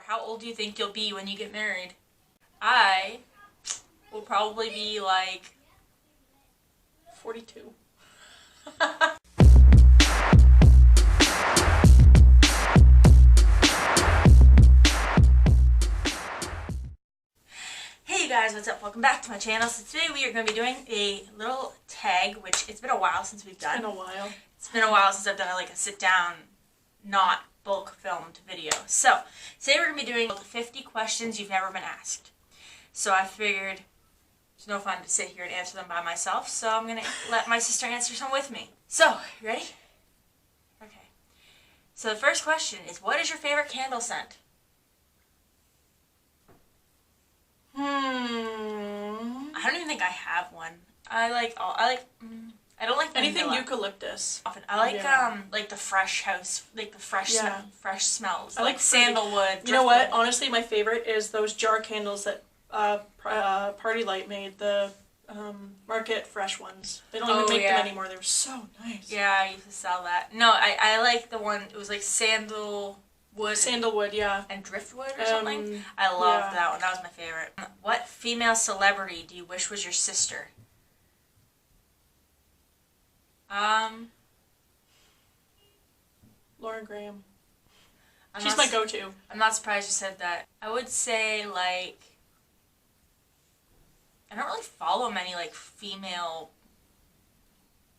How old do you think you'll be when you get married? I will probably be like 42. Hey you guys, what's up? Welcome back to my channel. So today we are going to be doing a little tag, which it's been a while since we've done. It's been a while. It's been a while since I've done like a sit down, not bulk filmed video. So today we're going to be doing 50 questions you've never been asked. So I figured it's no fun to sit here and answer them by myself, so I'm going to let my sister answer some with me. So, you ready? Okay. So the first question is, what is your favorite candle scent? I don't even think I have one. I don't like anything vanilla. eucalyptus. Often. I like the fresh house, like the fresh smells. I like sandalwood. You know what? Honestly, my favorite is those jar candles that Party Light made, the market fresh ones. They don't even make them anymore. They were so nice. Yeah, I used to sell that. No, I like the one, it was like sandalwood, yeah. and driftwood or something. I loved that one. That was my favorite. What female celebrity do you wish was your sister? Lauren Graham. She's my go-to. I'm not surprised you said that. I would say, like, I don't really follow many, like, female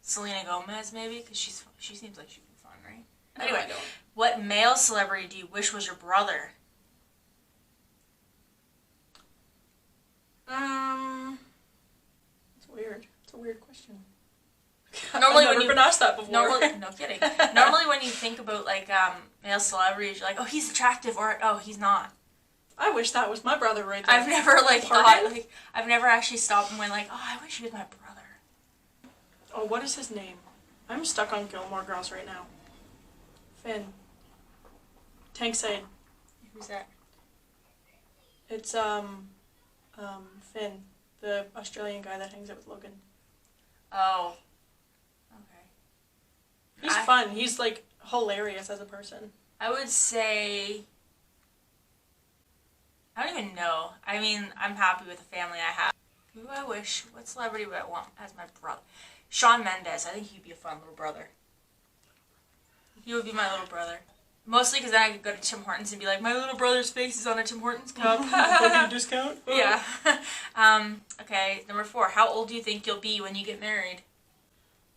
Selena Gomez, maybe, because she seems like she'd be fun, right? No, anyway, I don't. What male celebrity do you wish was your brother? It's weird. It's a weird question. Normally I've never been asked that before. No kidding. Normally when you think about, like, male celebrities, you're like, oh, he's attractive, or, oh, he's not. I wish that was my brother right there. I've never, like, thought, like, I've never actually stopped and went, like, oh, I wish he was my brother. Oh, what is his name? I'm stuck on Gilmore Girls right now. Finn. Tankside. Who's that? It's, Finn. The Australian guy that hangs out with Logan. Oh. Okay. He's fun. He's, like, hilarious as a person. I would say, I don't even know. I mean, I'm happy with the family I have. Who do I wish? What celebrity would I want as my brother? Shawn Mendes. I think he'd be a fun little brother. He would be my little brother. Mostly because then I could go to Tim Hortons and be like, my little brother's face is on a Tim Hortons cup. Booking discount? Yeah. Okay, number 4. How old do you think you'll be when you get married?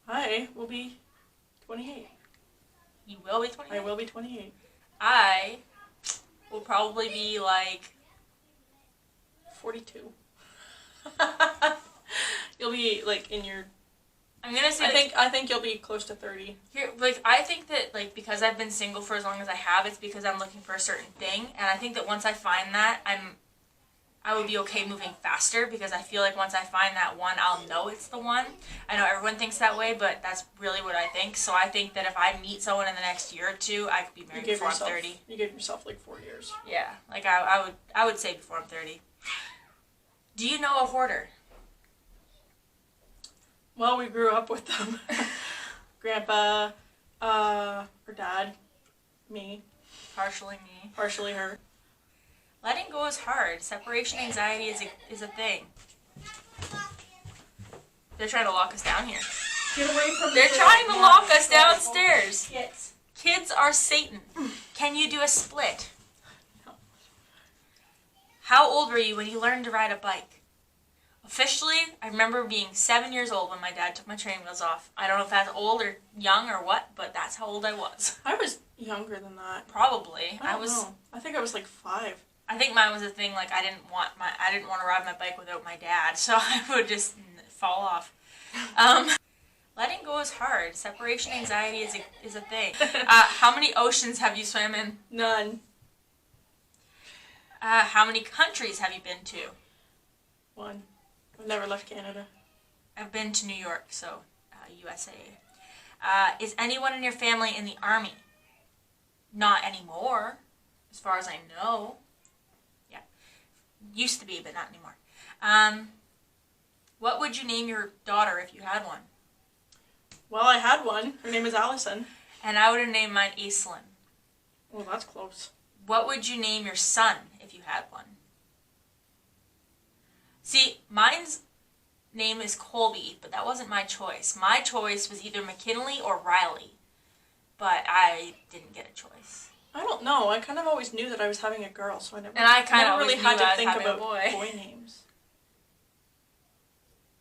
I will be 28. You will be 28? I will be 28. I will probably be like 42. You'll be like in your. I'm gonna say. I think you'll be close to 30. Here, like, I think that, like, because I've been single for as long as I have, it's because I'm looking for a certain thing, and I think that once I find that, I would be okay moving faster, because I feel like once I find that one, I'll know it's the one. I know everyone thinks that way, but that's really what I think. So I think that if I meet someone in the next year or two, I could be married before I'm 30. You gave yourself like 4 years. Yeah, like I would say before I'm 30. Do you know a hoarder? Well, we grew up with them. Grandpa, or Dad, me. Partially me. Partially her. Letting go is hard. Separation anxiety is a thing. They're trying to lock us down here. Get away from They're trying to lock us downstairs. Kids. Kids are Satan. Can you do a split? No. How old were you when you learned to ride a bike? Officially, I remember being 7 years old when my dad took my training wheels off. I don't know if that's old or young or what, but that's how old I was. I was younger than that. Probably. I don't know. I think I was like 5. I think mine was a thing, like, I didn't want to ride my bike without my dad, so I would just fall off. Letting go is hard. Separation anxiety is a thing. How many oceans have you swam in? None. How many countries have you been to? 1. I've never left Canada. I've been to New York, so USA. Is anyone in your family in the Army? Not anymore, as far as I know. Yeah. Used to be, but not anymore. What would you name your daughter if you had one? Well, I had one. Her name is Allison. And I would have named mine Aislinn. Well, that's close. What would you name your son if you had one? See, mine's name is Colby, but that wasn't my choice. My choice was either McKinley or Riley, but I didn't get a choice. I don't know. I kind of always knew that I was having a girl, so I never really knew had to I was think having a about boy names.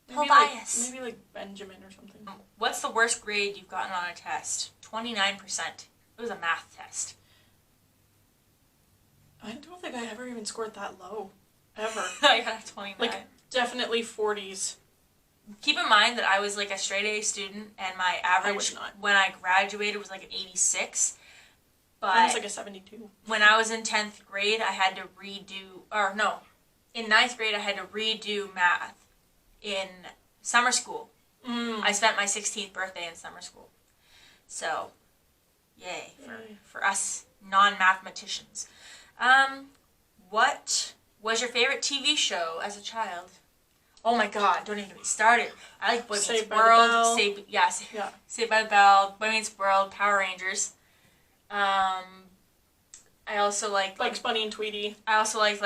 Tobias. Maybe like Benjamin or something. What's the worst grade you've gotten on a test? 29%. It was a math test. I don't think I ever even scored that low. Ever. I got a 29. Like, definitely 40s. Keep in mind that I was like a straight A student, and my average when I graduated was like an 86. But I was like a 72. When I was in 10th grade, I had to in 9th grade, I had to redo math in summer school. I spent my 16th birthday in summer school. So, yay for us non-mathematicians. What was your favorite TV show as a child? Oh my god, don't even get me started. I like Boy Meets World. Saved by the Bell, Boy Meets World, Power Rangers. I also like Bugs Bunny and Tweety. I also like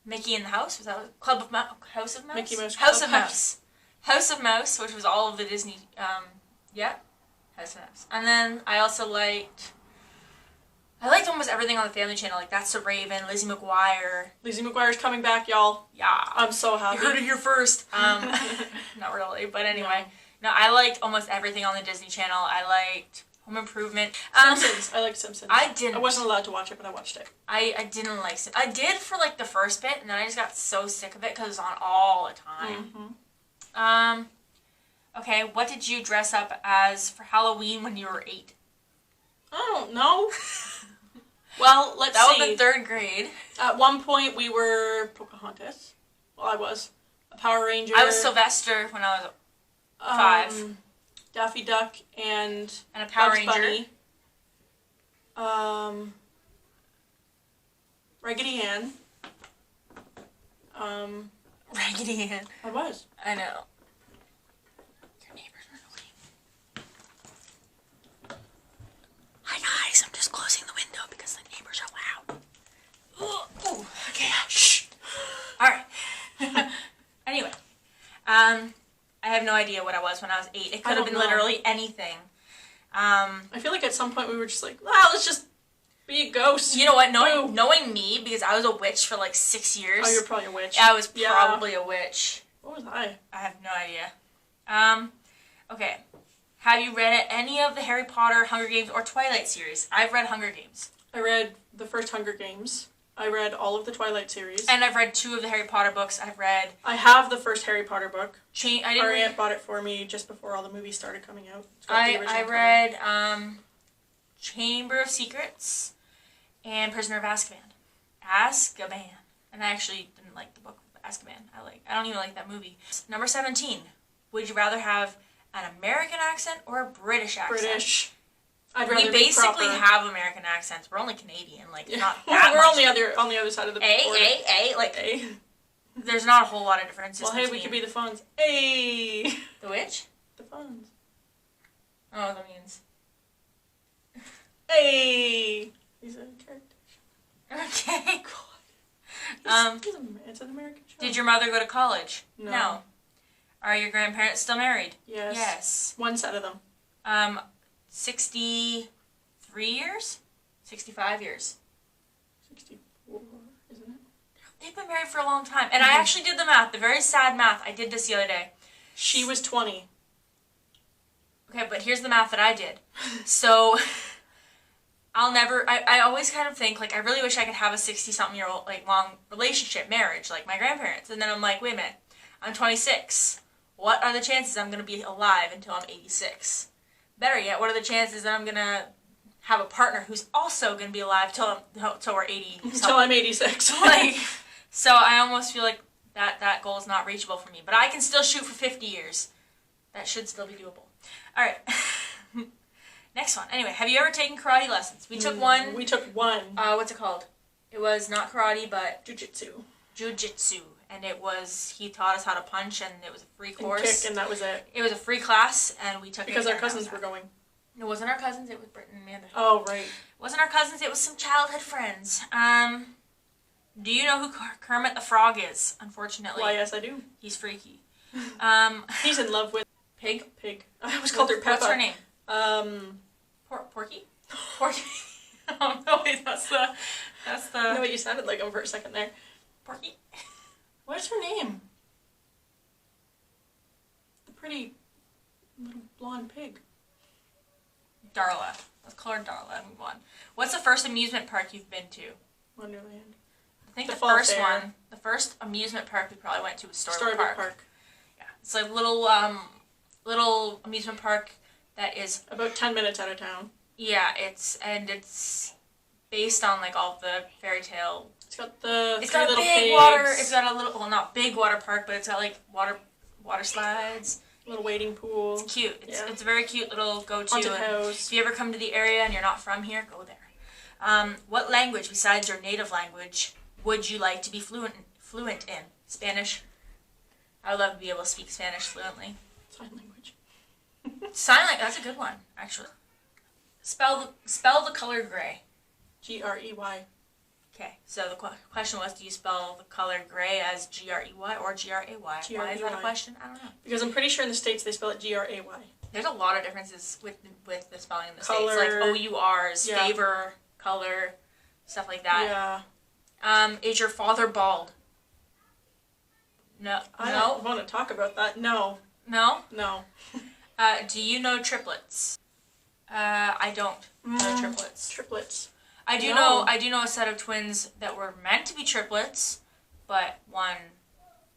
Mickey in the House. Was that House of Mouse? Mickey Mouse. House of Mouse. House of Mouse, which was all of the Disney. House of Mouse. And then I also liked almost everything on the Family Channel. Like That's So Raven, Lizzie McGuire. Lizzie McGuire's coming back, y'all. Yeah, I'm so happy. You heard it here first. Not really, but anyway. No, I liked almost everything on the Disney Channel. I liked Home Improvement. Simpsons. I liked Simpsons. I didn't. I wasn't allowed to watch it, but I watched it. I didn't like Simpsons. I did for like the first bit, and then I just got so sick of it because it was on all the time. Mm-hmm. Okay, what did you dress up as for Halloween when you were 8? I don't know. Well, let's see. That was in 3rd grade. At one point, we were Pocahontas. Well, I was. A Power Ranger. I was Sylvester when I was 5. Daffy Duck and a Power Bugs Ranger. Bunny. Raggedy Ann. Raggedy Ann. I was. I know. Your neighbors are annoying. Hi guys, I'm just closing the window because the neighbors are loud. Ooh, okay, shh. Alright. Anyway. I have no idea what I was when I was 8. It could have been literally anything. I feel like at some point we were just like, let's just be a ghost. You know what? Knowing me, because I was a witch for like 6 years. Oh, you're probably a witch. I was probably a witch. What was I? I have no idea. Okay. Have you read any of the Harry Potter, Hunger Games, or Twilight series? I've read Hunger Games. I read the first Hunger Games. I read all of the Twilight series. And I've read 2 of the Harry Potter books. I have the first Harry Potter book. Our aunt bought it for me just before all the movies started coming out. I read Chamber of Secrets and Prisoner of Azkaban. And I actually didn't like the book of Azkaban. I don't even like that movie. Number 17. Would you rather have an American accent or a British accent? British. We basically have American accents. We're only Canadian, not that We're much. on the other side of the border. There's not a whole lot of differences. Well, hey, we could be the Fonz. Hey. The which? The Fonz. Oh, the means. Hey. He's a character. Okay, cool. It's an American show. Did your mother go to college? No. Are your grandparents still married? Yes. Yes. One set of them. 63 years? 65 years. 64, isn't it? They've been married for a long time. And I actually did the math, the very sad math. I did this the other day. She was 20. Okay, but here's the math that I did. So, I always kind of think, I really wish I could have a 60-something-year-old, long relationship, marriage, like my grandparents. And then I'm like, wait a minute, I'm 26. What are the chances I'm going to be alive until I'm 86? Better yet, what are the chances that I'm going to have a partner who's also going to be alive till we're 80? Until I'm 86. So I almost feel like that goal is not reachable for me. But I can still shoot for 50 years. That should still be doable. All right. Next one. Anyway, have you ever taken karate lessons? We took one. We took one. What's it called? It was not karate, but Jiu-jitsu. And he taught us how to punch, and it was a free course. And kick, and that was it. It was a free class, and we took it. Because our cousins were going. It wasn't our cousins, it was Britton and Amanda. Oh, right. It wasn't our cousins, it was some childhood friends. Do you know who Kermit the Frog is? Unfortunately. Why, yes, I do. He's freaky. He's in love with... Pig? Pig. I always called her Peppa. What's her name? Porky? Porky? Oh, no, wait, that's the... No, wait, you sounded like him for a second there. Porky? What's her name? The pretty little blonde pig. Darla. Let's call her Darla and move on. What's the first amusement park you've been to? Wonderland. I think the Fall first Fair. one, the first amusement park we probably went to was Storybook Park. Yeah, it's like little amusement park that is about 10 minutes out of town. Yeah, it's based on like all the fairy tale. It's got the It's got a little big pigs, water. It's got a little, well, not big water park, but it's got like water slides. little wading pool. It's cute. It's Yeah. it's a very cute little go-to. Haunted And house. if you ever come to the area and you're not from here, go there. What language besides your native language would you like to be fluent in? Spanish. I would love to be able to speak Spanish fluently. Sign language. Sign language. That's a good one, actually. Spell the color gray. Grey. Okay, so the question was, do you spell the color gray as Grey or Gray? Why is that a Grey. question? I don't know. Because I'm pretty sure in the States they spell it Gray. There's a lot of differences with the spelling in the Color. States, like OURs, Yeah. favor, color, stuff like that. Yeah. Is your father bald? No. I No? don't want to talk about that. No. No? No. Do you know triplets? I don't know triplets. Triplets. I do No. know a set of twins that were meant to be triplets, but one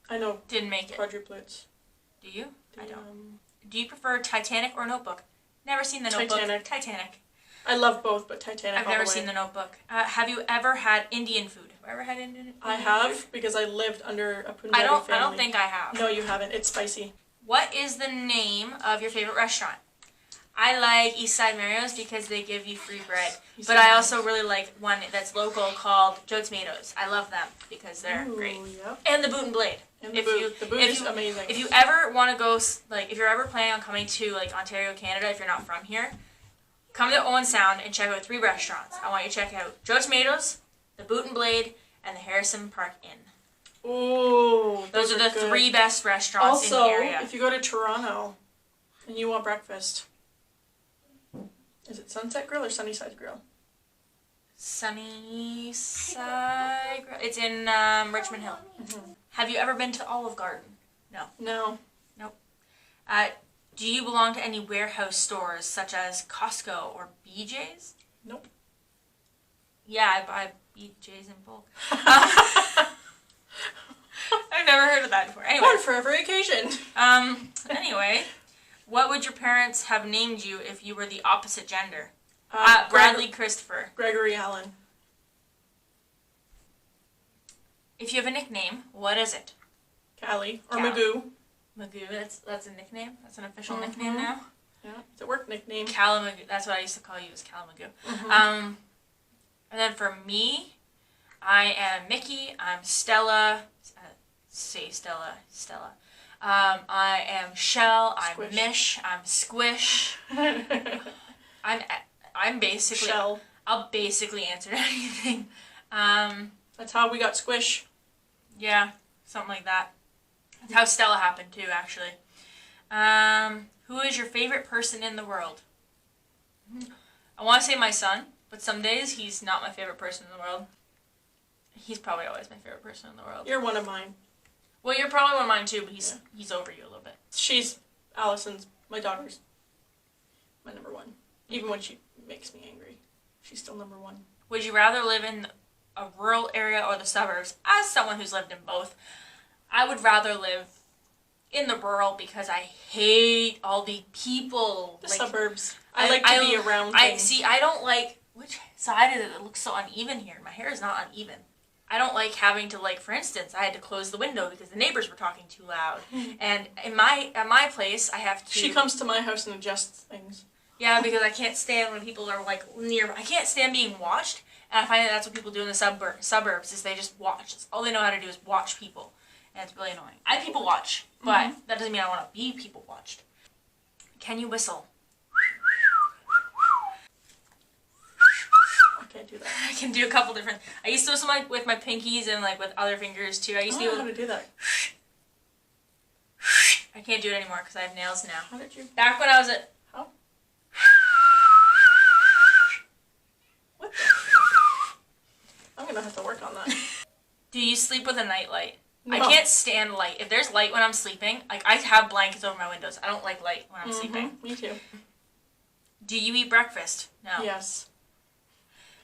I know didn't make it. quadruplets. Do you? I don't. Do you prefer Titanic or Notebook? Never seen the Notebook. Titanic. I love both, but Titanic I've all never the way. seen the Notebook. Have you ever had Indian food? Have you ever had Indian I food? have, because I lived under a Punjabi I don't family. think I have. No, you haven't. It's spicy. What is the name of your favorite restaurant? I like Eastside Mario's because they give you free bread. But I also really like one that's local called Joe Tomatoes. I love them because they're great. Yep. And the Boot and Blade. And the boot is amazing. If you ever want to go, like, if you're ever planning on coming to, like, Ontario, Canada, if you're not from here, come to Owen Sound and check out 3 restaurants. I want you to check out Joe Tomatoes, the Boot and Blade, and the Harrison Park Inn. Ooh, Those are the good. 3 best restaurants in Also, the area. if you go to Toronto and you want breakfast, is it Sunset Grill or Sunnyside Grill? Sunnyside Grill. It's in Richmond Hill. Mm-hmm. Have you ever been to Olive Garden? No. Do you belong to any warehouse stores such as Costco or BJ's? Nope. Yeah, I buy BJ's in bulk. I've never heard of that before. Anyway. One for every occasion. Anyway, what would your parents have named you if you were the opposite gender? Bradley Bradley Christopher. Gregory Allen. If you have a nickname, what is it? Callie. Or Callie. Magoo. Magoo. That's a nickname. That's an official nickname now. Yeah, it's a work nickname. Calamagoo. That's what I used to call you, is Calamagoo. Mm-hmm. And then for me, I am Mickey. I'm Stella. Say Stella. Stella. I am Shell. I'm Squish. Mish. I'm Squish. I'm basically. Shell. I'll basically answer anything. That's how we got Squish. Yeah, something like that. That's how Stella happened too, actually. Who is your favorite person in the world? I want to say my son, but some days he's not my favorite person in the world. He's probably always my favorite person in the world. You're one of mine. Well, you're probably one of mine too, but he's over you a little bit. She's Allison's, my daughter's, my number one. Even when she makes me angry, she's still number one. Would you rather live in a rural area or the suburbs? As someone who's lived in both, I would rather live in the rural because I hate all the people. The suburbs. I like to be around things. I don't like, which side is it? It looks so uneven here. My hair is not uneven. I don't like having to, like, for instance, I had to close the window because the neighbors were talking too loud. And at my place, I have to... She comes to my house and adjusts things. Yeah, because I can't stand when people are, like, near... I can't stand being watched, and I find that that's what people do in the suburbs, is they just watch. That's all they know how to do is watch people. And it's really annoying. I people watch, but that doesn't mean I want to be people watched. Can you whistle? can't do that. I can do a couple different. I used to do some with my pinkies and like with other fingers too. I used to I don't know how to do that. I can't do it anymore because I have nails now. How did you? Back when I was at. How? What the? I'm gonna have to work on that. Do you sleep with a nightlight? No. I can't stand light. If there's light when I'm sleeping, like I have blankets over my windows. I don't like light when I'm sleeping. Me too. Do you eat breakfast? No. Yes.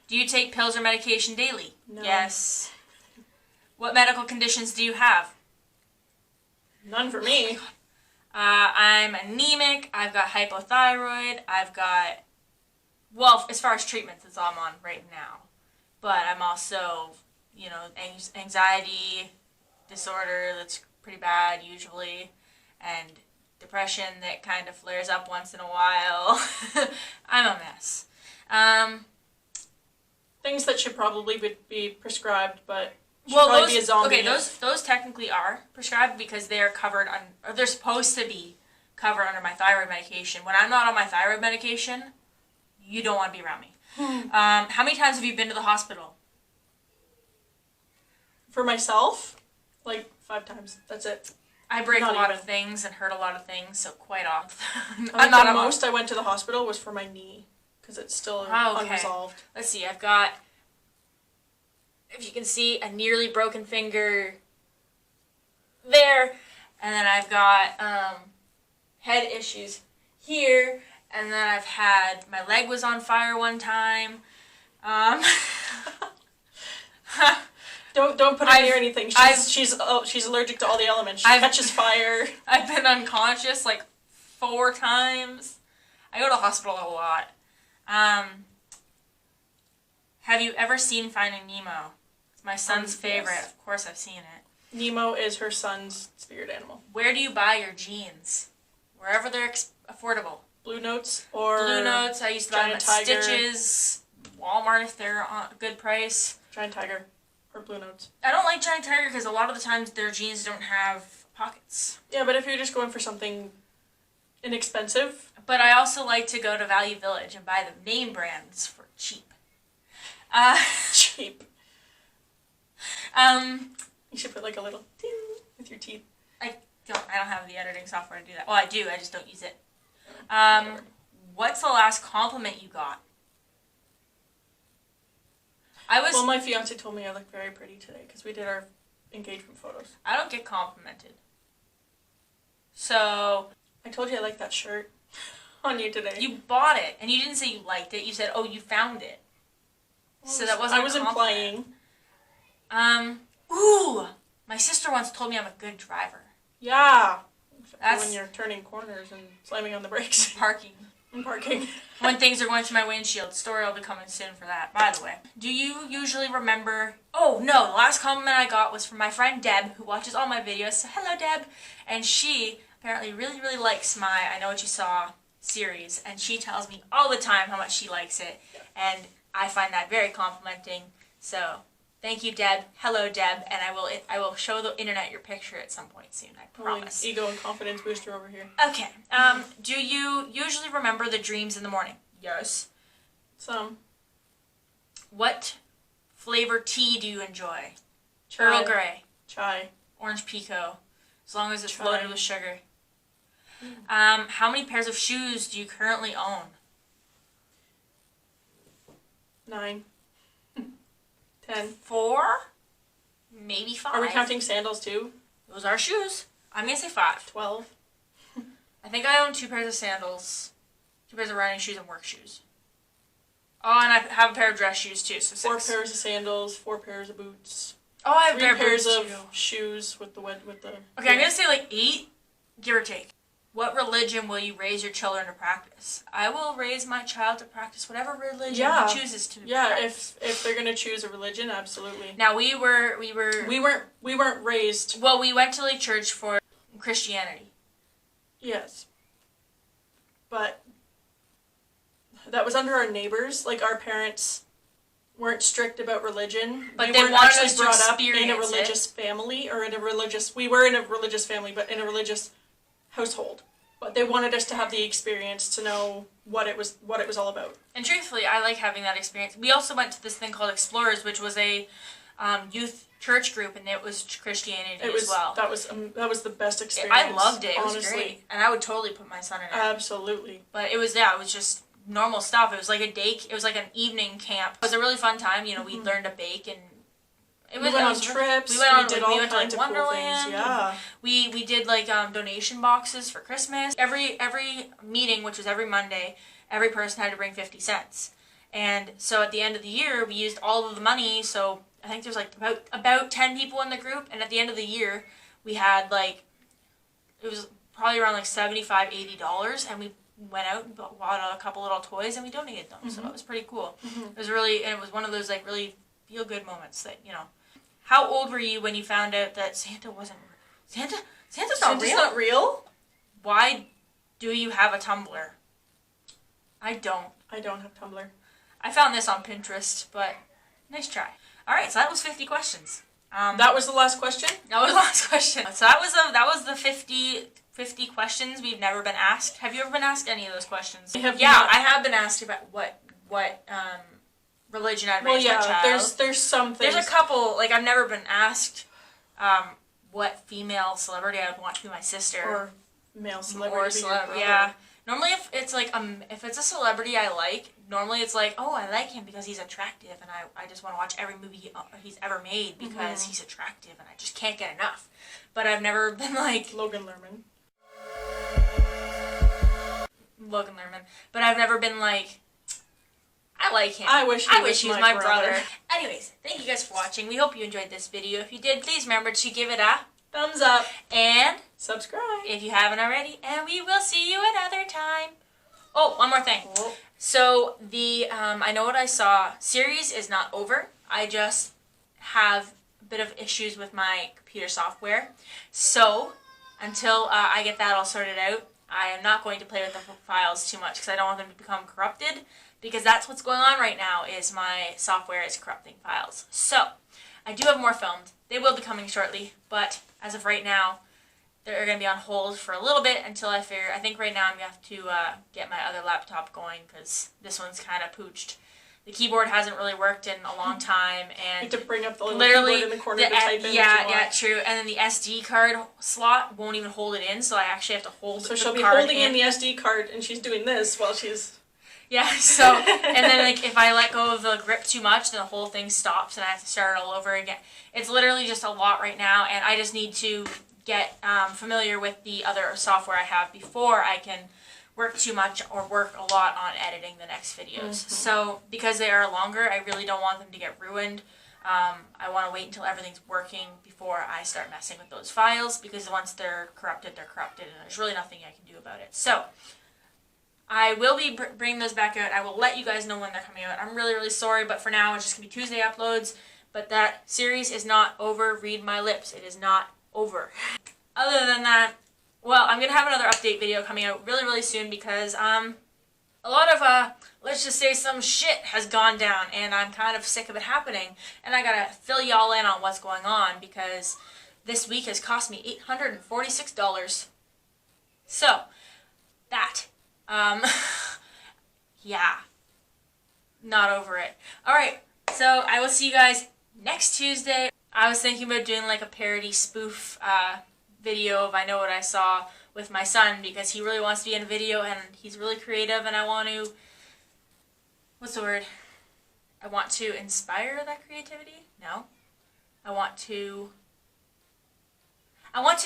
Do you take pills or medication daily? No. Yes. What medical conditions do you have? None for me. I'm anemic. I've got hypothyroid. I've got, well, as far as treatments, that's all I'm on right now. But I'm also, you know, anxiety disorder that's pretty bad usually, and depression that kind of flares up once in a while. I'm a mess. Things that should probably be prescribed, but should Well, probably be a zombie. okay, those technically are prescribed because they are covered on, or they're supposed to be covered under my thyroid medication. When I'm not on my thyroid medication, you don't want to be around me. How many times have you been to the hospital? For myself, like 5 times. That's it. I break Not a lot even. of things and hurt a lot of things, so quite often. I think the most I went to the hospital was for my knee, because it's still unresolved. Let's see, I've got, if you can see, a nearly broken finger there, and then I've got head issues here, and then I've had, my leg was on fire one time. Don't put her near anything. She's allergic to all the elements. She catches fire. I've been unconscious like 4 times. I go to the hospital a lot. Have you ever seen Finding Nemo? It's my son's favorite. Yes. Of course I've seen it. Nemo is her son's spirit animal. Where do you buy your jeans? Wherever they're affordable. Blue Notes or Blue Notes. I used to buy them at Giant Tiger. Stitches. Walmart if they're on a good price. Giant Tiger or Blue Notes. I don't like Giant Tiger because a lot of the times their jeans don't have pockets. Yeah, but if you're just going for something inexpensive. But I also like to go to Value Village and buy the name brands for cheap. Cheap. You should put like a little ding with your teeth. I don't have the editing software to do that. Well, I do. I just don't use it. What's the last compliment you got? Well, my fiance told me I look very pretty today because we did our engagement photos. I don't get complimented. So I told you I like that shirt on you today. you bought it, and you didn't say you liked it. You said, "Oh, you found it." Well, So that wasn't. I was a implying. Ooh, my sister once told me I'm a good driver. Yeah. That's when you're turning corners and slamming on the brakes parking. and parking. When things are going through my windshield. Story will be coming soon for that, by the way. Do you usually remember... Oh, no. The last compliment I got was from my friend Deb, who watches all my videos. So, hello, Deb. And she apparently really, really likes my I Know What You Saw series. And she tells me all the time how much she likes it. And I find that very complimenting. So, thank you, Deb. Hello, Deb. And I will show the internet your picture at some point soon. I promise. Ego and confidence booster over here. Okay. Do you usually remember the dreams in the morning? Yes. Some. What flavor tea do you enjoy? Chai. Earl Grey. Chai. Orange Pico. As long as it's Chai. loaded with sugar. How many pairs of shoes do you currently own? 9. 10. 4? Maybe 5. Are we counting sandals too? Those are shoes. I'm going to say 5. 12. I think I own 2 pairs of sandals, 2 pairs of running shoes, and work shoes. Oh, and I have a pair of dress shoes too, so 6. 4 pairs of sandals, 4 pairs of boots. Oh, I have 3 a pair of pairs boots of too. shoes with the Okay, I'm going to say like 8, give or take. What religion will you raise your children to practice? I will raise my child to practice whatever religion he chooses to practice. if they're gonna choose a religion, absolutely. Now we weren't raised. Well, we went to like church for Christianity. Yes. But that was under our neighbors. Like our parents weren't strict about religion. But we they weren't wanted actually us to brought up in a experience religious family or in a religious. We were in a religious family, but in a religious household. But they wanted us to have the experience to know what it was all about. And truthfully, I like having that experience. We also went to this thing called Explorers, which was a youth church group, and it was Christianity as well. That was the best experience. I loved it. It was honestly. great, and I would totally put my son in it. Absolutely. But it was just normal stuff. It was like it was like an evening camp. It was a really fun time. You know, we learned to bake, and we went on trips. We went to like Wonderland. Cool things. Yeah. We did like donation boxes for Christmas. Every meeting, which was every Monday, every person had to bring 50 cents. And so at the end of the year, we used all of the money. So I think there's like about 10 people in the group, and at the end of the year, we had like, it was probably around like $75, $80, and we went out and bought a couple little toys, and we donated them. So it was pretty cool. It was it was one of those like really feel good moments that, you know. How old were you when you found out that Santa wasn't Santa's not real? Not real? Why do you have a Tumblr? I don't. I don't have Tumblr. I found this on Pinterest, but nice try. All right, so that was 50 questions. That was the last question? That was the last question. So that was the 50 questions we've never been asked. Have you ever been asked any of those questions? I have not. I have been asked about what religion I'd raise my child. There's some things. There's a couple, like I've never been asked what female celebrity I would want to be my sister. Or male celebrity. Yeah. Normally if it's like if it's a celebrity I like, normally it's like, oh, I like him because he's attractive, and I just want to watch every movie he's ever made because he's attractive, and I just can't get enough. But I've never been like Logan Lerman. But I've never been like, I like him. I wish he was my brother. Anyways, thank you guys for watching. We hope you enjoyed this video. If you did, please remember to give it a thumbs up and subscribe if you haven't already. And we will see you another time. Oh, one more thing. Oh. So the I Know What I Saw series is not over. I just have a bit of issues with my computer software. So until I get that all sorted out, I am not going to play with the files too much because I don't want them to become corrupted. Because that's what's going on right now, is my software is corrupting files. So, I do have more filmed. They will be coming shortly, but as of right now, they're going to be on hold for a little bit until I think right now I'm going to have to get my other laptop going, because this one's kind of pooched. The keyboard hasn't really worked in a long time, and you have to bring up the little keyboard in the corner to type in. Yeah, true. And then the SD card slot won't even hold it in, so I actually have to hold the card in. So she'll be holding in the SD card, and she's doing this while she's... Yeah, so, and then like if I let go of the grip too much, then the whole thing stops and I have to start all over again. It's literally just a lot right now, and I just need to get familiar with the other software I have before I can work too much or work a lot on editing the next videos. So, because they are longer, I really don't want them to get ruined. I want to wait until everything's working before I start messing with those files, because once they're corrupted, and there's really nothing I can do about it. So, I will be bringing those back out. I will let you guys know when they're coming out. I'm really, really sorry, but for now, it's just going to be Tuesday uploads. But that series is not over. Read my lips. It is not over. Other than that, well, I'm going to have another update video coming out really, really soon, because a lot of, let's just say some shit has gone down, and I'm kind of sick of it happening. And I got to fill y'all in on what's going on, because this week has cost me $846. So, that. Yeah. Not over it. Alright, so I will see you guys next Tuesday. I was thinking about doing like a parody spoof video of I Know What I Saw with my son, because he really wants to be in a video and he's really creative, and I want to, what's the word? I want to inspire that creativity? No. I want to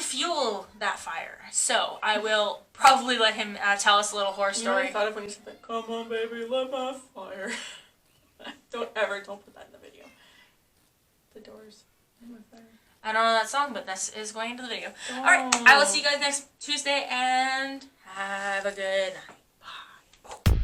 fuel that fire. So I will probably let him tell us a little horror story. I thought of when he said that, come on baby, light my fire. Don't put that in the video. The Doors. Light my fire. I don't know that song, but this is going into the video. Alright, I will see you guys next Tuesday, and have a good night. Bye.